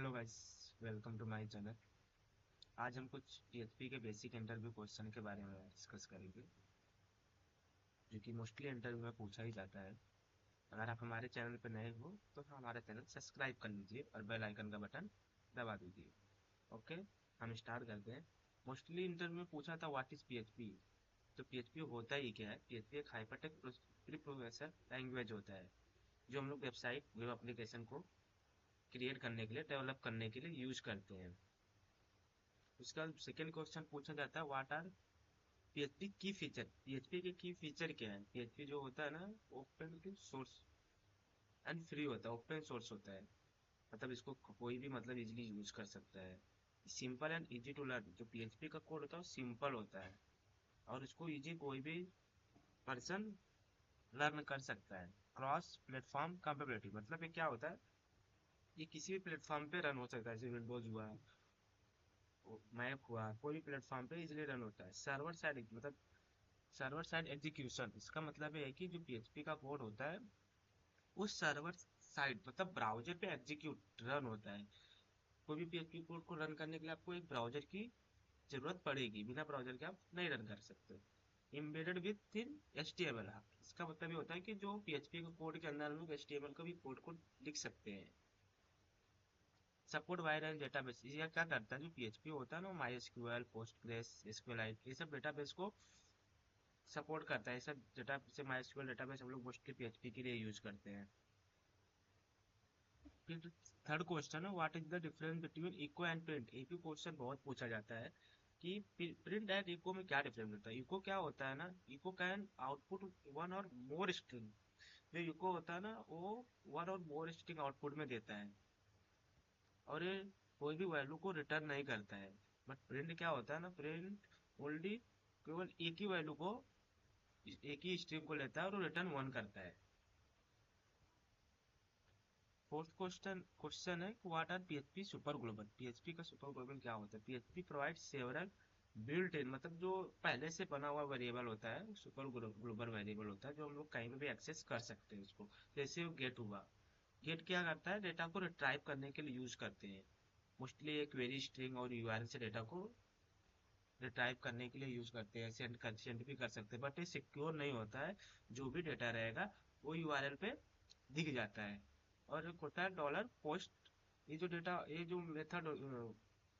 Hello guys, welcome to my channel. आज हम कुछ पीएचपी के बेसिक इंटरव्यू क्वेश्चन के बारे में डिस्कस करेंगे, जो कि मोस्टली इंटरव्यू में पूछा ही जाता है। अगर आप हमारे चैनल पर नए हो तो हमारा चैनल सब्सक्राइब कर लीजिए और बेल आइकन का बटन दबा दीजिए। ओके, हम स्टार्ट करते हैं। मोस्टली इंटरव्यू में पूछा था व्हाट इज पीएचपी। तो पीएचपी होता ही क्या है? पीएचपी एक हाइपरटेक्स्ट प्री प्रोसेसर लैंग्वेज होता है, जो हम लोग वेबसाइट वेब एप्लीकेशन को क्रिएट करने के लिए, डेवलप करने के लिए यूज करते हैं। उसका सेकंड क्वेश्चन पूछा जाता है व्हाट आर पीएचपी की फीचर। पीएचपी के की फीचर क्या है? पीएचपी जो होता है ना, ओपन सोर्स एंड फ्री होता है, ओपन सोर्स होता है। मतलब इसको कोई भी मतलब इजीली यूज कर सकता है। Simple and easy to learn. जो पीएचपी का कोड होता है वो सिंपल होता है और इसको इजी कोई भी पर्सन लर्न कर सकता है। क्रॉस प्लेटफॉर्म कैपेबिलिटी, मतलब ये क्या होता है? ये किसी भी प्लेटफॉर्म पे रन हो सकता है, जैसे विंडोज हुआ, मैक हुआ, कोई भी प्लेटफॉर्म पे इजीली रन होता है। सर्वर साइड मतलब सर्वर साइड एग्जीक्यूशन, इसका मतलब ये है कि जो पीएचपी का कोड होता है वो सर्वर साइड मतलब ब्राउजर पे एग्जीक्यूट रन होता है। कोई भी पीएचपी कोड को रन करने के लिए आपको एक ब्राउजर की जरूरत पड़ेगी, बिना ब्राउजर के आप नहीं रन कर सकते। एम्बेडेड विथ इन एचटीएमएल, इसका मतलब ये होता है कि जो पीएचपी के कोड के अंदर हम लोग एचटीएमएल का भी कोड को लिख सकते हैं। सपोर्ट वायर एंड डेटाबेस, ये क्या करता है? जो पीएचपी होता है ना, माई एसक्यूएल, पोस्टग्रेस, एसक्यूएलाइट, ये सब डेटाबेस को सपोर्ट करता है। ये सब डेटा से माइस्क्यूएल डेटाबेस हम लोग मोस्टली पीएचपी के लिए यूज करते हैं। फिर थर्ड क्वेश्चन है what is the difference between echo and print. एक ही क्वेश्चन बहुत पूछा जाता है कि प्रिंट एंड इको में क्या डिफरेंस होता है। इको क्या होता है ना, इको कैन आउटपुट वन और मोर स्ट्रिंग। जो इको होता है ना, वो वन और मोर स्ट्रिंग आउटपुट में देता है और ये कोई भी वैल्यू को रिटर्न नहीं करता है। बट प्रिंट क्या होता है ना, प्रिंट ओनली केवल एक ही वैल्यू को, एक ही स्ट्रिंग को लेता है और वो रिटर्न वन करता है। फोर्थ क्वेश्चन है what are PHP super global. PHP का सुपर ग्लोबल क्या होता है? PHP provide several built in, मतलब जो पहले से बना हुआ वेरिएबल होता है, सुपर ग्लोबल वेरिएबल होता है, जो हम लोग कहीं पे भी एक्सेस कर सकते हैं उसको। जैसे वो गेट हुआ, गेट क्या करता है? डेटा को रिट्राइव करने के लिए यूज करते हैं। मोस्टली एक क्वेरी स्ट्रिंग और यूआरएल से डेटा को रिट्राइव करने के लिए यूज करते हैं। सेंड भी कर सकते हैं, बट ये सिक्योर नहीं होता है। जो भी डेटा रहेगा वो यूआरएल पे दिख जाता है। और एक होता है डॉलर पोस्ट, ये जो डेटा, ये जो मेथड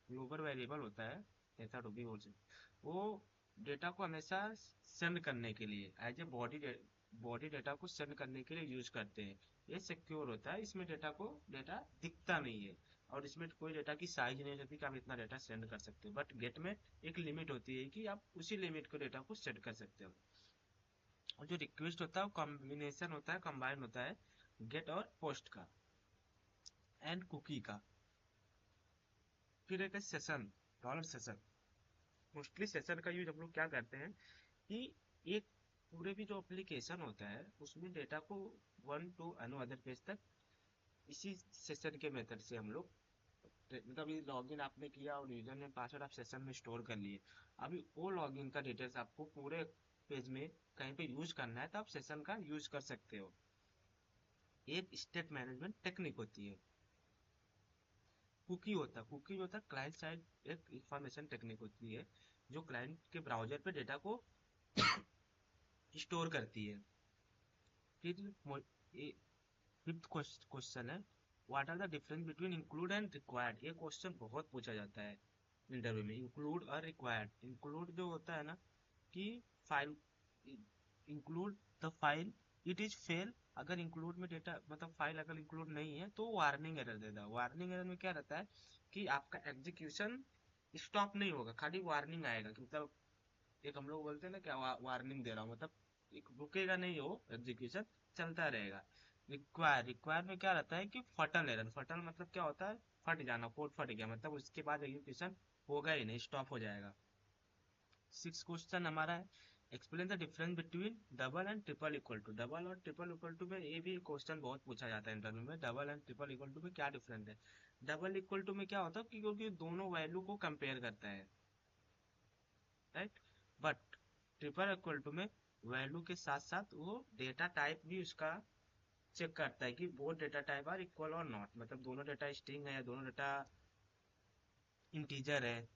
ग्लोबल वेरिएबल होता है, मेथड भी बोल सकते, वो डेटा को हमेशा सेंड करने के लिए एज ए बॉडी डेटा को सेंड करने के लिए यूज करते हैं। ये सिक्योर होता है, इसमें डेटा दिखता नहीं है और इसमें कोई डेटा की साइज नहीं रहती कि आप इतना डेटा सेंड कर सकते हो। बट गेट में एक लिमिट होती है कि आप उसी लिमिट को डेटा को सेंड कर सकते हो। और जो रिक्वेस्ट होता है वो कॉम्बिनेशन होता है, कंबाइन होता है गेट और पोस्ट का एंड कुकी का। फिर एक session, dollar session. Mostly session का यूज हम लोग क्या करते हैं कि एक पूरे भी जो एप्लीकेशन होता है उसमें डेटा को वन टू अनो अदर पेज तक इसी सेशन के मेथड से हम लोग, मतलब ये लॉगिन आपने किया और यूजर ने पासवर्ड आप सेशन में स्टोर कर लिए। अभी वो लॉगिन का डिटेल्स आपको पूरे पेज में कहीं पे यूज करना है तो आप सेशन का यूज कर सकते हो। एक स्टेट मैनेजमेंट टेक्निक होती है। कुकी होता है क्लाइंट साइड एक इंफॉर्मेशन टेक्निक होती है, जो क्लाइंट के ब्राउजर पे डेटा को स्टोर करती है। फिर फिफ्थ क्वेश्चन है what are the difference between include and required. ये क्वेश्चन बहुत पूछा जाता है इंटरव्यू में। इंक्लूड और रिक्वायर्ड, इंक्लूड जो होता है ना कि file, include the file it is fail. अगर इंक्लूड में डेटा मतलब फाइल अगर इंक्लूड नहीं है तो वार्निंग एरर देता है। वार्निंग एरर में क्या रहता है कि आपका एग्जीक्यूशन स्टॉप नहीं होगा, खाली वार्निंग आएगा कि मतलब एक हम लोग बोलते हैं ना क्या, वार्निंग दे रहा हूँ, मतलब एक रुकेगा नहीं, हो एग्जीक्यूशन चलता रहेगा। रिक्वायर में क्या रहता है कि फटल एरर। फटल मतलब क्या होता है? फट जाना, कोड फट गया मतलब उसके बाद एग्जीक्यूशन होगा ही नहीं, स्टॉप हो जाएगा। सिक्स क्वेश्चन हमारा है explain the difference between double and triple equal to. Double और ट्रिपल इक्वल टू में ये भी क्वेश्चन बहुत पूछा जाता है इंटरव्यू में। Double and triple equal to में क्या डिफरेंस है? डबल इक्वल टू में क्या होता है कि क्योंकि दोनों वैल्यू को कंपेयर करता है, right. But triple equal to में वैल्यू के साथ साथ वो डेटा टाइप भी उसका चेक करता है कि both data type are equal और नॉट, मतलब दोनों डेटा स्ट्रिंग है या दोनों डेटा इंटीजर है,